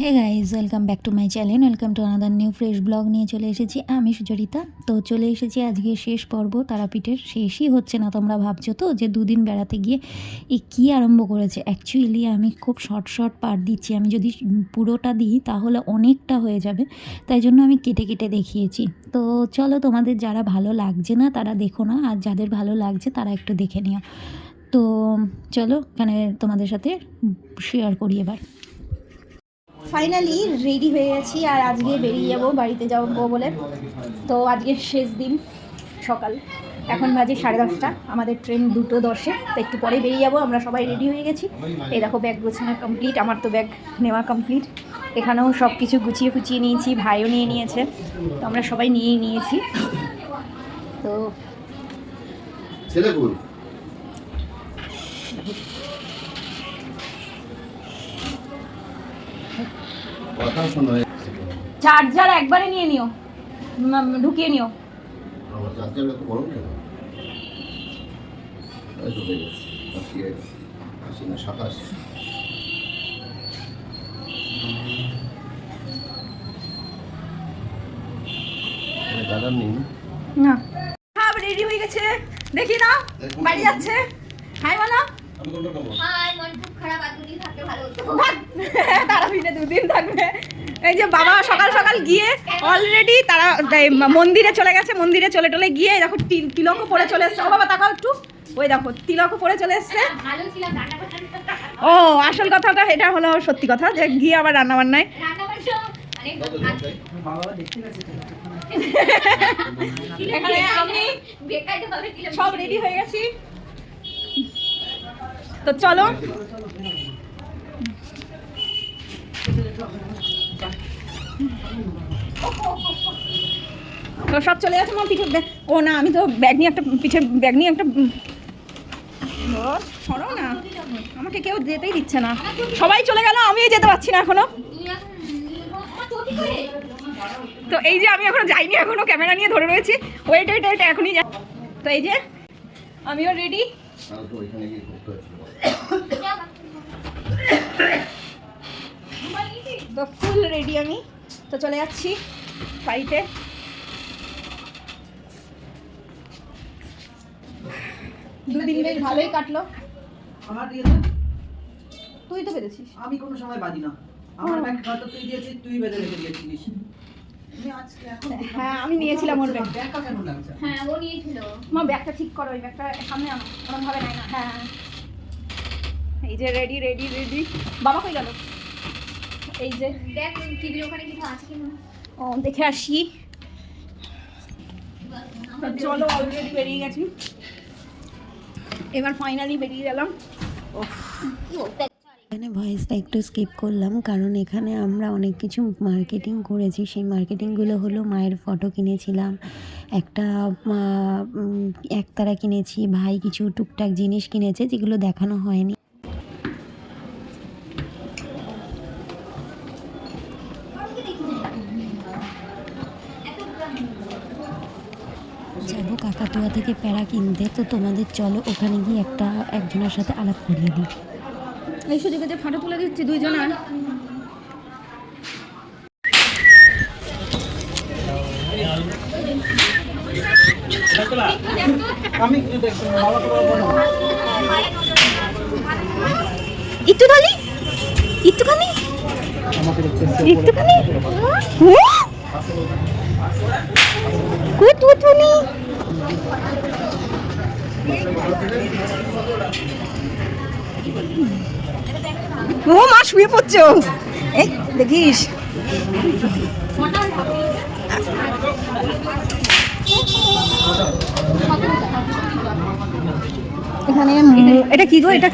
Hey guys, welcome back to my channel, welcome to another new fresh blog নিয়ে চলে এসেছি আমি সুচরিতা। তো চলে এসেছি আজকে শেষ পর্ব তারাপীঠের। শেষই হচ্ছে না, তোমরা ভাবছো তো যে দুদিন বেড়াতে গিয়ে কী আরম্ভ করেছে। অ্যাকচুয়ালি আমি খুব শর্ট পার্ট দিচ্ছি, আমি যদি পুরোটা দিই তাহলে অনেকটা হয়ে যাবে, তাই জন্য আমি কেটে কেটে দেখিয়েছি। তো চলো, তোমাদের যারা ভালো লাগছে না তারা দেখো না, আর যাদের ভালো লাগছে তারা একটু দেখে নিও। তো চলো এখানে তোমাদের সাথে শেয়ার করি এবার। ফাইনালি রেডি হয়ে গেছি আর আজকে বেরিয়ে যাবো, বাড়িতে যাবো বলে। তো আজকে শেষ দিন, সকাল এখন বাজে 10:30, আমাদের ট্রেন 2:10, তো একটু পরে বেরিয়ে যাবো। আমরা সবাই রেডি হয়ে গেছি, এই দেখো ব্যাগ গোছানো কমপ্লিট, আমার তো ব্যাগ নেওয়া কমপ্লিট। এখানেও সব কিছু গুছিয়ে ফুচিয়ে নিয়েছি, ভাইও নিয়ে নিয়েছে, তো আমরা সবাই নিয়েই নিয়েছি। তো ছেলেপুর চার্জার একবারে নিয়ে নিও, ঢুকিয়ে নিও। না সব রেডি হয়ে গেছে, দেখি না বাড়ি যাচ্ছে। হাই বলো। হাই, মন খুব খারাপ, আর দুদিন থাকতে ভালো হতো। তারাপীঠে 2 দিন থাকবে। এই যে বাবা সকাল সকাল গিয়ে অলরেডি তারা মন্দিরে চলে গেছে, মন্দিরে চলে গিয়ে দেখো তিলকও পরে চলে এসছে। ও বাবা তাকাও একটু, ওই দেখো তিলকও পরে চলে এসছে। ও আসল কথাটা এটা হলো সত্যি কথা, যে গিয়ে আবার রান্না বান্নায় সব রেডি হয়ে গেছি। তো চলো তো সব চলে গেছে। আমার পিঠে ও না, আমি তো ব্যাগ নিয়ে একটা পিঠে ব্যাগ নিয়ে একটা সরো না, আমাকে কেউ যেতেই দিচ্ছে না, সবাই চলে গেল, আমি যেতে পারছি না এখনো। তো এই যে আমি এখনো যাইনি, এখনো ক্যামেরা নিয়ে ধরে রয়েছি, ওয়েট এখনই যাই। তো এই যে আমিও রেডি। তো ফুল রেডি আমি, তো চলে যাচ্ছি বাড়িতে। দুদিন বেশ ভালোই কাটলো। আমার দিয়ে তুই তো বেঁধেছিস, আমি কোনো সময় বাঁধি না। আমার ব্যাগ হয়তো তুই দিয়েছিস, তুই বেঁধে রেখে দিয়েছিস। হ্যাঁ আমি নিয়েছিলাম ওর ব্যাগ। ব্যাগটা কেমন লাগছে? হ্যাঁ ও নিয়েছিল। মা ব্যাগটা ঠিক করো, ওই ব্যাগটা সামনে আনো, ওরকম ভাবে নাই না। হ্যাঁ এই যে রেডি। বাবা কই গেল? এই যে দেখ টিভির ওখানে কিছু আছে কিনা, ও দেখে আসি। চলো অলরেডি বেরিয়ে গেছি, এবার ফাইনালি বেরিয়ে গেলাম। এখানে ভয়েসটা একটু স্কিপ করলাম, কারণ এখানে আমরা অনেক কিছু মার্কেটিং করেছি। সেই মার্কেটিংগুলো হলো, মায়ের ফটো কিনেছিলাম, একটা একতারা কিনেছি, ভাই কিছু টুকটাক জিনিস কিনেছে যেগুলো দেখানো হয়নি। যাবো কাকাতুয়া থেকে প্যারা কিনতে, তো তোমাদের চলো ওখানে গিয়ে একজনের সাথে আলাপ করিয়ে দিই। এই সুযোগে যে ফটো তুলে দিচ্ছি 2 জনের। একটুখানি ও মা শুয়ে পড়ছো, এই দেখিস। এখানে এটা কি গো, এটা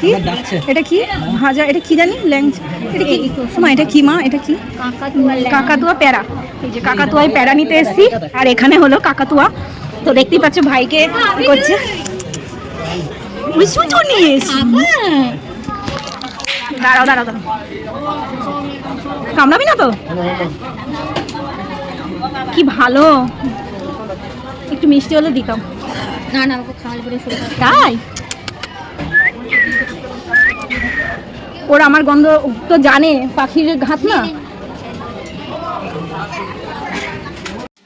কি ভাজা, এটা কি জানি ল্যাংচা, এটা কি মা, এটা কি মা, এটা কি? কাকাতুয়া প্যারা। এই যে কাকাতুয়ায় প্যারা নিতে এসেছি, আর এখানে হলো কাকাতুয়া। তো দেখতেই পাচ্ছ ভাইকে করছে, দাঁড়াও কামড়াবি না তো? কি ভালো, একটু মিষ্টি হলে দিতাম। না আমাকে খাওয়ালে পরে তাই ওর আমার গন্ধ তো জানে, পাখির ঘাত না,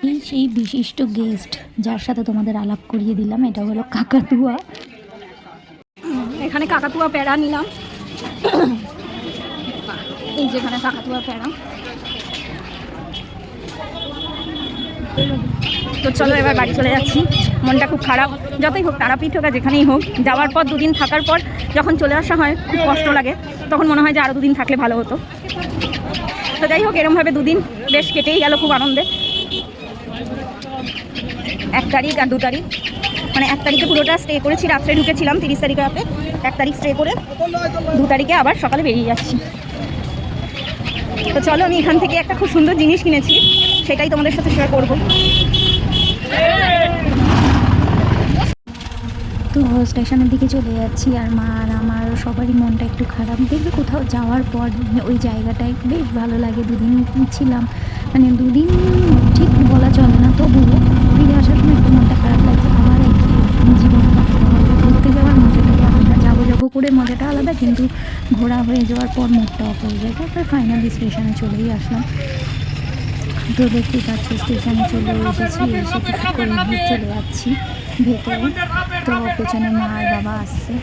এই সেই বিশিষ্ট গেস্ট যার সাথে তোমাদের আলাপ করিয়ে দিলাম, এটা হলো কাকাতুয়া। এখানে কাকাতুয়া প্যাড়া নিলাম, এই যেখানে কাকাতুয়া প্যাড়া। তো চলো এবার বাড়ি চলে যাচ্ছি, মনটা খুব খারাপ। যতই হোক, তারাপীঠ হোক আর যেখানেই হোক, যাওয়ার পর দুদিন থাকার পর যখন চলে আসা হয় খুব কষ্ট লাগে, তখন মনে হয় যে আরও দুদিন থাকলে ভালো হতো। তো যাই হোক, এরমভাবে দুদিন বেশ কেটেই গেল খুব আনন্দে। 1 তারিখ আর 2 তারিখ, মানে 1 তারিখে পুরোটা স্টে করেছি, রাত্রে ঢুকেছিলাম, 30 তারিখে রাতে। 1 তারিখ স্টে করে 2 তারিখে আবার সকালে বেরিয়ে যাচ্ছি। তো চলো, আমি এখান থেকে একটা খুব সুন্দর জিনিস কিনেছি, সেটাই তোমাদের সাথে শেয়ার করবো। তো স্টেশনের দিকে চলে যাচ্ছি, আর মা আর আমার সবারই মনটা একটু খারাপ। দেখবে কোথাও যাওয়ার পর ওই জায়গাটায় বেশ ভালো লাগে। দুদিন ছিলাম, মানে দুদিন ঠিক বলা চলে না, তবুও ফিরে আসার সময় একটু মনটা খারাপ লাগছে। আবার একই জীবন কাটাতে হবে। ঘুরতে যাওয়ার মজাটাই আলাদা, যাবো যাবো করে মজাটা আলাদা, কিন্তু ঘোরা হয়ে যাওয়ার পর মুডটা অফ হয়ে যায়। তারপর ফাইনালি স্টেশনে চলেই আসলাম। তো দেখতেই পাচ্ছ স্টেশনে চলে এসেছি, এসে টিকিট করে চলে যাচ্ছি ভেতরে। তো পেছনে মা আর বাবা আসছে,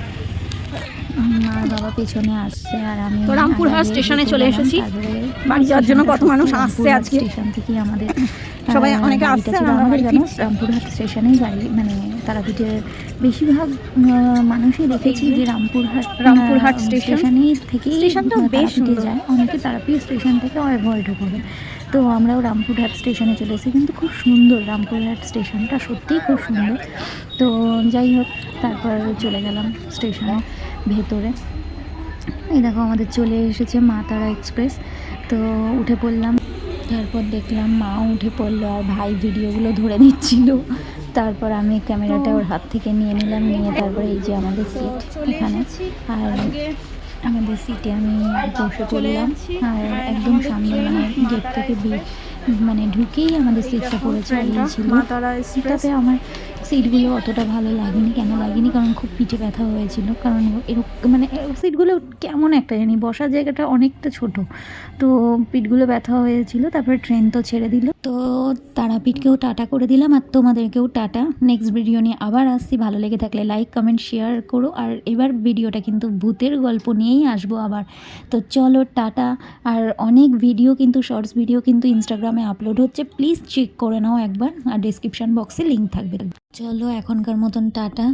মা আর বাবা পেছনে আসছে, আর আমি তো রামপুরহাট স্টেশনে চলে এসেছি। বাড়ি যাওয়ার জন্য কত মানুষ আসছে আজকে। স্টেশন থেকে আমাদের সবাই অনেকে গাড়িটা আসছে, ছিল আমরা আমাদের, বাড়ি জানো ফিরছি। রামপুরহাট স্টেশনেই গাড়ি, মানে তারাপীঠের বেশিরভাগ মানুষই দেখেছি যে রামপুরহাট স্টেশন। স্টেশনেই থেকেই স্টেশনটা বেশ তারাপীঠে সুন্দর। যায়। অনেকে তারাপীঠ স্টেশন থেকে অ্যাভয়েডও করে। তো আমরাও রামপুরহাট স্টেশনে চলে এসেছি, কিন্তু খুব সুন্দর রামপুরহাট স্টেশনটা, সত্যিই খুব সুন্দর। তো যাই হোক, তারপর চলে গেলাম স্টেশনের ভেতরে। এই দেখো আমাদের চলে এসেছে মা তারা এক্সপ্রেস। তো উঠে পড়লাম, তারপর দেখলাম মাও উঠে পড়লো, আর ভাই ভিডিওগুলো ধরে নিচ্ছিল। তারপর আমি ক্যামেরাটা ওর হাত থেকে নিয়ে নিলাম, নিয়ে তারপরে এই যে আমাদের সিট এখানে, আর আমাদের সিটে আমি বসে পড়লাম। আর একদম সামনে, মানে গেট থেকে মানে ঢুকেই আমাদের সিটটা পড়েছে, আর এই ছিল। তাতে আমার সিটগুলো অতটা ভালো লাগেনি। কেন লাগেনি? কারণ খুব পিঠে ব্যথা হয়েছিল। কারণ এরকম মানে সিটগুলো কেমন একটা জানি, বসার জায়গাটা অনেকটা ছোট, তো পিঠগুলো ব্যথা হয়েছিল। তারপরে ট্রেন তো ছেড়ে দিল। তো তারাপীঠকেও টাটা করে দিলাম, আর তোমাদেরকেও টাটা। নেক্সট ভিডিও নিয়ে আবার আসছি। ভালো লেগে থাকলে লাইক কমেন্ট শেয়ার করো। আর এবার ভিডিওটা কিন্তু ভূতের গল্প নিয়েই আসবো আবার। তো চলো টাটা। আর অনেক ভিডিও কিন্তু, শর্টস ভিডিও কিন্তু ইনস্টাগ্রামে আপলোড হচ্ছে, প্লিজ চেক করে নাও একবার, আর ডিসক্রিপশান বক্সে লিঙ্ক থাকবে। চলো এখনকার মতন টাটা।